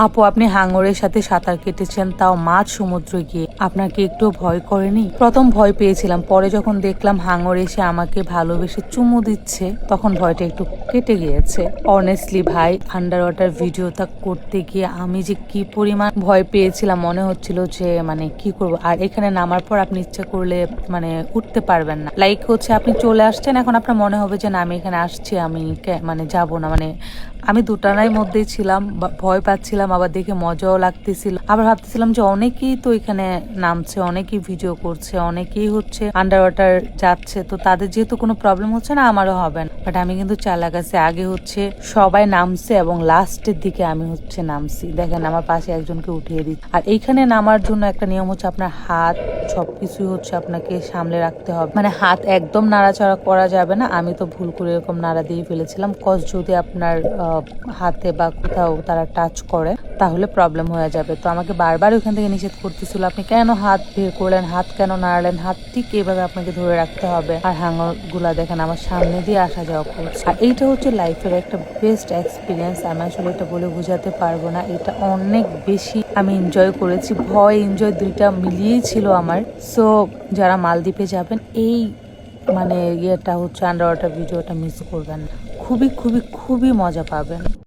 আপু, আপনি হাঙরের সাথে সাঁতার কেটেছেন, তাও মাঝ সমুদ্রে গিয়ে, আপনার কি একটু ভয় করেনি? প্রথম ভয় পেয়েছিলাম, পরে যখন দেখলাম হাঙর এসে আমাকে ভালোবেসে চুমু দিচ্ছে তখন ভয়টা একটু কেটে গিয়েছে। অনেস্টলি ভাই, আন্ডার ওয়াটার ভিডিওটা করতে গিয়ে আমি যে কি পরিমাণ ভয় পেয়েছিলাম, মনে হচ্ছিল যে মানে কি করব। আর এখানে নামার পর আপনি ইচ্ছা করলে মানে উঠতে পারবেন না। লাইক হচ্ছে আপনি চলে আসছেন, এখন আপনার মনে হবে যে না, আমি এখানে আসছি, আমি মানে যাব না। মানে আমি দুটানার মধ্যেই ছিলাম, ভয় পাচ্ছিলাম, আবার দেখে মজাও লাগতেছিল, আবার ভাবতেছিলাম যে অনেকেই তো এখানে নামছে, অনেকেই ভিডিও করছে, অনেকেই হচ্ছে আন্ডার ওয়াটার যাচ্ছে, তো তাদের যেহেতু কোনো প্রবলেম হচ্ছে না, আমারও হবে না। বাট আমি কিন্তু চালাক আছি, আগে হচ্ছে সবাই নামছে এবং লাস্টের দিকে আমি হচ্ছে নামছি। দেখেন আমার পাশে একজনকে উঠিয়ে দিচ্ছি। আর এইখানে নামার জন্য একটা নিয়ম হচ্ছে আপনার হাত সবকিছুই হচ্ছে আপনাকে সামলে রাখতে হবে, মানে হাত একদম নাড়াচাড়া করা যাবে না। আমি তো ভুল করে এরকম নাড়া দিয়ে ফেলেছিলাম, কজ যদি আপনার হাতে বা কোথাও তারা টাচ করে তাহলে প্রবলেম হয়ে যাবে। তো আমাকে বারবার ওখান থেকে নিষেধ করতেছিল, আপনি কেন হাত বের করলেন, হাত কেন নাড়ালেন, হাত ঠিক এইভাবে আপনাকে ধরে রাখতে হবে। আর হাঙর গুলা দেখেন আমার সামনে দিয়ে আসা যাওয়া করছে। আর এইটা হচ্ছে লাইফের একটা বেস্ট এক্সপিরিয়েন্স, আমি আসলে এটা বলে বোঝাতে পারবো না। এটা অনেক বেশি আমি এনজয় করেছি, ভয় এনজয় দুইটা মিলিয়েই ছিল আমার। সো যারা মালদ্বীপে যাবেন, এই মানে ইয়েটা হচ্ছে আন্ডার ওয়াটার ভিডিওটা মিস করবেন না, খুবই খুবই খুবই মজা পাবেন।